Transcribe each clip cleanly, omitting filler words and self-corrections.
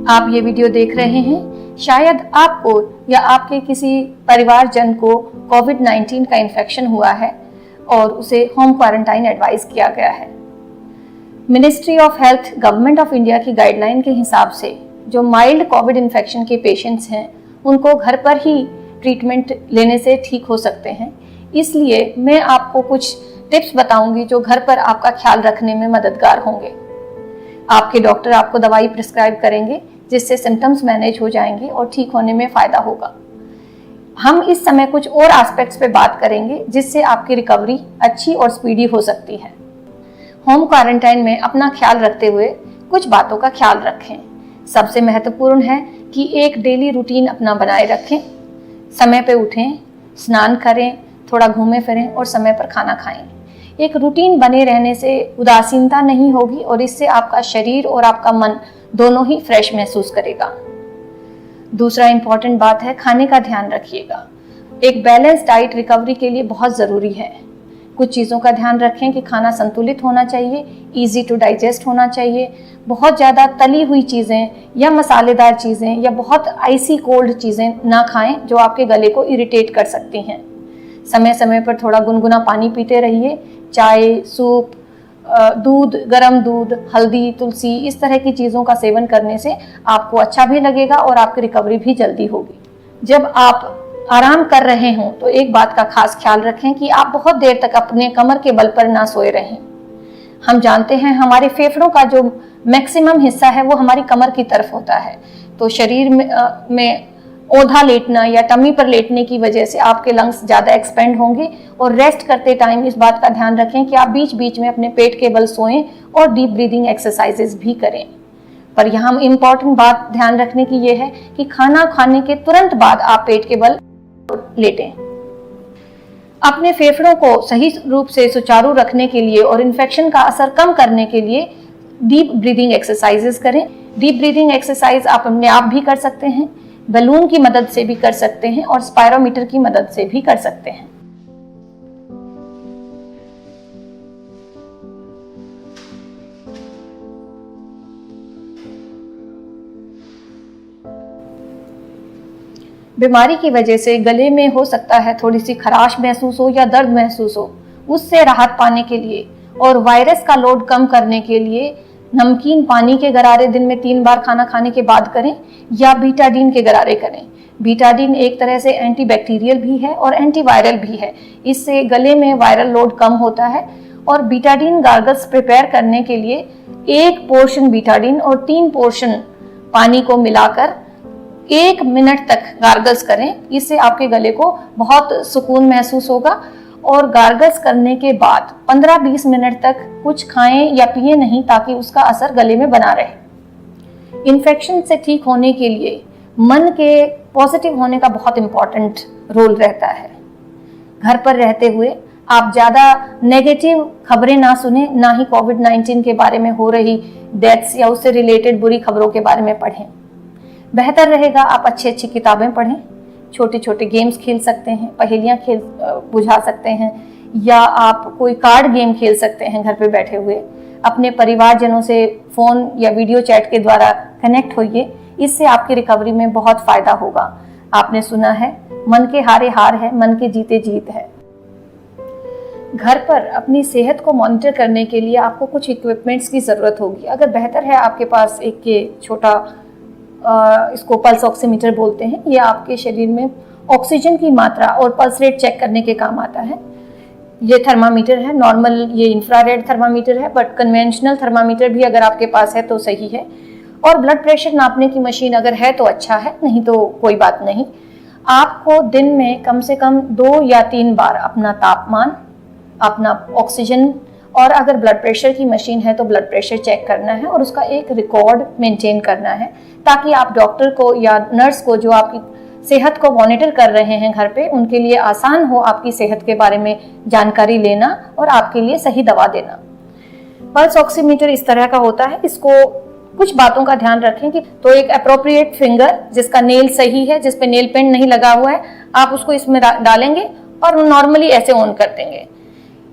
आप ये वीडियो देख रहे हैं, शायद आपको या आपके किसी परिवारजन को कोविड-19 का इन्फेक्शन हुआ है और उसे होम क्वारंटाइन एडवाइस किया गया है। Ministry of health government of India की गाइडलाइन के हिसाब से जो माइल्ड कोविड इन्फेक्शन के पेशेंट्स हैं उनको घर पर ही ट्रीटमेंट लेने से ठीक हो सकते हैं। इसलिए मैं आपको कुछ टिप्स बताऊंगी जो घर पर आपका ख्याल रखने में मददगार होंगे। आपके डॉक्टर आपको दवाई प्रिस्क्राइब करेंगे जिससे सिम्टम्स मैनेज हो जाएंगे और ठीक होने में फ़ायदा होगा। हम इस समय कुछ और एस्पेक्ट्स पे बात करेंगे जिससे आपकी रिकवरी अच्छी और स्पीडी हो सकती है। होम क्वारंटाइन में अपना ख्याल रखते हुए कुछ बातों का ख्याल रखें। सबसे महत्वपूर्ण है कि एक डेली रूटीन अपना बनाए रखें। समय पे उठें, स्नान करें, थोड़ा घूमें फिरें और समय पर खाना खाएं। एक रूटीन बने रहने से उदासीनता नहीं होगी और इससे आपका शरीर और आपका मन दोनों ही फ्रेश महसूस करेगा। दूसरा इंपॉर्टेंट बात है, खाने का ध्यान रखिएगा। एक बैलेंस डाइट रिकवरी के लिए बहुत ज़रूरी है। कुछ चीज़ों का ध्यान रखें कि खाना संतुलित होना चाहिए, इजी टू डाइजेस्ट होना चाहिए। बहुत ज़्यादा तली हुई चीज़ें या मसालेदार चीज़ें या बहुत आइसी कोल्ड चीज़ें ना खाएं जो आपके गले को इरिटेट कर सकती हैं। समय समय पर थोड़ा गुनगुना पानी पीते रहिए। चाय, सूप, दूध, गर्म दूध, हल्दी, तुलसी, इस तरह की चीज़ों का सेवन करने से आपको अच्छा भी लगेगा और आपकी रिकवरी भी जल्दी होगी। जब आप आराम कर रहे हों तो एक बात का खास ख्याल रखें कि आप बहुत देर तक अपने कमर के बल पर ना सोए रहें। हम जानते हैं हमारे फेफड़ों का जो मैक्सिमम हिस्सा है वो हमारी कमर की तरफ होता है, तो शरीर में औंधा लेटना या टमी पर लेटने की वजह से आपके लंग्स ज़्यादा एक्सपेंड होंगे। और रेस्ट करते टाइम इस बात का ध्यान रखें कि आप बीच बीच में अपने पेट के बल सोएं और डीप ब्रीदिंग एक्सरसाइजेस भी करें। पर यहाँ इम्पॉर्टेंट बात ध्यान रखने की ये है कि खाना खाने के तुरंत बाद आप पेट के बल लेटें। अपने फेफड़ों को सही रूप से सुचारू रखने के लिए और इन्फेक्शन का असर कम करने के लिए डीप ब्रीदिंग एक्सरसाइजेस करें। डीप ब्रीदिंग एक्सरसाइज आप अपने आप भी कर सकते हैं, बलून की मदद से भी कर सकते हैं और स्पायरोमीटर की मदद से भी कर सकते हैं। बीमारी की वजह से गले में हो सकता है थोड़ी सी खराश महसूस हो या दर्द महसूस हो, उससे राहत पाने के लिए और वायरस का लोड कम करने के लिए नमकीन पानी के गरारे दिन में 3 बार खाना खाने के बाद करें या बीटाडीन के गरारे करें। बीटाडीन एक तरह से एंटीबैक्टीरियल भी है और एंटीवायरल भी है। इससे गले में वायरल लोड कम होता है। और बीटाडीन गार्गल्स प्रिपेयर करने के लिए 1 पोर्शन बीटाडीन और 3 पोर्शन पानी को मिलाकर 1 मिनट तक गार्गल्स करें। इससे आपके गले को बहुत सुकून महसूस होगा। और गार्गल्स करने के बाद 15-20 मिनट तक कुछ खाएं या पिए नहीं ताकि उसका असर गले में बना रहे। इन्फेक्शन से ठीक होने के लिए मन के पॉजिटिव होने का बहुत इम्पॉर्टेंट रोल रहता है। घर पर रहते हुए आप ज़्यादा नेगेटिव खबरें ना सुने, ना ही कोविड-19 के बारे में हो रही डेथ्स या उससे रिलेटेड बुरी खबरों के बारे में पढ़ें। बेहतर रहेगा आप अच्छी किताबें पढ़ें, छोटे छोटे गेम्स खेल सकते हैं, पहेलियाँ बुझा सकते हैं या आप कोई कार्ड गेम खेल सकते हैं घर पे बैठे हुए। अपने परिवारजनों से फ़ोन या वीडियो चैट के द्वारा कनेक्ट होइए, इससे आपकी रिकवरी में बहुत फ़ायदा होगा। आपने सुना है, मन के हारे हार है, मन के जीते जीत है। घर पर अपनी सेहत को मॉनिटर करने के लिए आपको कुछ इक्विपमेंट्स की ज़रूरत होगी। अगर बेहतर है आपके पास एक ये छोटा इसको पल्स ऑक्सीमीटर बोलते हैं, ये आपके शरीर में ऑक्सीजन की मात्रा और पल्स रेट चेक करने के काम आता है। ये थर्मामीटर है, नॉर्मल ये इंफ्रारेड थर्मामीटर है, बट कन्वेंशनल थर्मामीटर भी अगर आपके पास है तो सही है। और ब्लड प्रेशर नापने की मशीन अगर है तो अच्छा है, नहीं तो कोई बात नहीं। आपको दिन में कम से कम 2 या 3 बार अपना तापमान, अपना ऑक्सीजन और अगर ब्लड प्रेशर की मशीन है तो ब्लड प्रेशर चेक करना है और उसका एक रिकॉर्ड मेंटेन करना है, ताकि आप डॉक्टर को या नर्स को जो आपकी सेहत को मॉनिटर कर रहे हैं घर पे, उनके लिए आसान हो आपकी सेहत के बारे में जानकारी लेना और आपके लिए सही दवा देना। पल्स ऑक्सीमीटर इस तरह का होता है। इसको कुछ बातों का ध्यान रखें कि तो एक अप्रोप्रिएट फिंगर जिसका नेल सही है, जिस पे नेल पेंट नहीं लगा हुआ है, आप उसको इसमें डालेंगे और नॉर्मली ऐसे ऑन कर देंगे।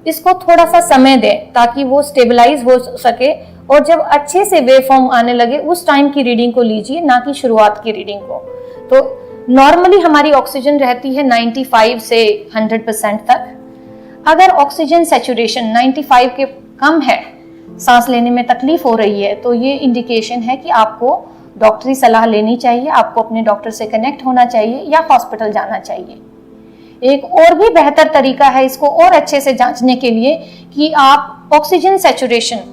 इसको थोड़ा सा समय दें ताकि वो स्टेबलाइज हो सके, और जब अच्छे से वेव फॉर्म आने लगे उस टाइम की रीडिंग को लीजिए, ना कि शुरुआत की रीडिंग को। तो नॉर्मली हमारी ऑक्सीजन रहती है 95 से 100% तक। अगर ऑक्सीजन सैचुरेशन 95 के कम है, सांस लेने में तकलीफ हो रही है, तो ये इंडिकेशन है कि आपको डॉक्टरी सलाह लेनी चाहिए, आपको अपने डॉक्टर से कनेक्ट होना चाहिए या हॉस्पिटल जाना चाहिए। एक और भी बेहतर तरीका है इसको और अच्छे से जांचने के लिए कि आप ऑक्सीजन सैचुरेशन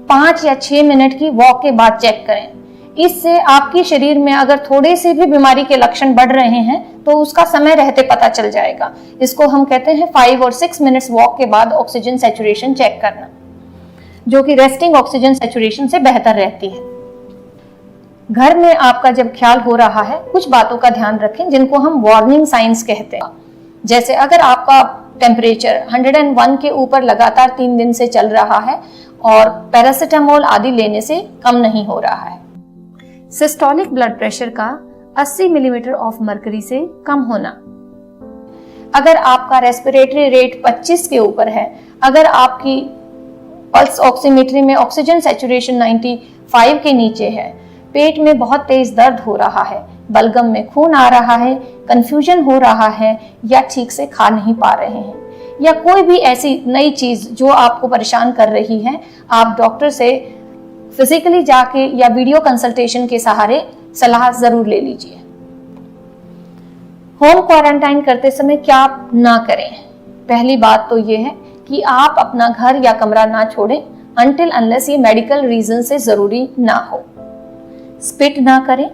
5 या 6 मिनट की वॉक के बाद चेक करें। इससे आपके शरीर में अगर थोड़े से भी बीमारी के लक्षण बढ़ रहे हैं तो उसका समय रहते पता चल जाएगा। इसको हम कहते हैं 5 और 6 मिनट्स वॉक के बाद ऑक्सीजन सैचुरेशन चेक करना, जो कि रेस्टिंग ऑक्सीजन सैचुरेशन से बेहतर रहती है। घर में आपका जब ख्याल हो रहा है, कुछ बातों का ध्यान रखें जिनको हम वार्निंग साइंस कहते हैं। जैसे अगर आपका टेम्परेचर 101 के ऊपर लगातार 3 दिन से चल रहा है और पैरासीटामोल आदि लेने से कम नहीं हो रहा है। सिस्टोलिक ब्लड प्रेशर का 80 मिलीमीटर ऑफ मर्करी से कम होना। अगर आपका रेस्पिरेटरी रेट 25 के ऊपर है, अगर आपकी पल्स ऑक्सीमीट्री में ऑक्सीजन सैचुरेशन 95 के नीचे है, पेट में बहुत तेज दर्द हो रहा है, बलगम में खून आ रहा है, कंफ्यूजन हो रहा है, या ठीक से खा नहीं पा रहे हैं, या कोई भी ऐसी नई चीज जो आपको परेशान कर रही है, आप डॉक्टर से फिजिकली जाके या वीडियो कंसल्टेशन के सहारे सलाह जरूर ले लीजिए। होम क्वारंटाइन करते समय क्या आप ना करें? पहली बात तो ये है कि आप अपना घर या कमरा ना छोड़ें अनटिल अनलेस ये मेडिकल रीजन से जरूरी ना हो। स्पिट ना करें,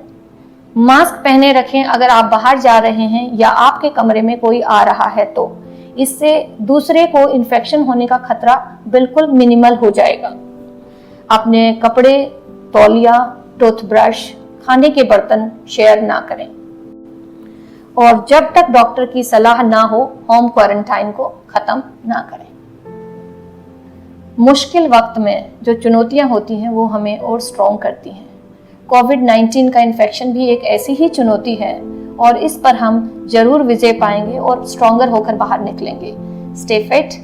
मास्क पहने रखें अगर आप बाहर जा रहे हैं या आपके कमरे में कोई आ रहा है, तो इससे दूसरे को इन्फेक्शन होने का खतरा बिल्कुल मिनिमल हो जाएगा। अपने कपड़े, तौलिया, टूथब्रश, खाने के बर्तन शेयर ना करें, और जब तक डॉक्टर की सलाह ना हो होम क्वारंटाइन को खत्म ना करें। मुश्किल वक्त में जो चुनौतियां होती हैं वो हमें और स्ट्रॉन्ग करती हैं। कोविड-19 का इन्फेक्शन भी एक ऐसी ही चुनौती है, और इस पर हम जरूर विजय पाएंगे और स्ट्रॉन्गर होकर बाहर निकलेंगे। Stay fit,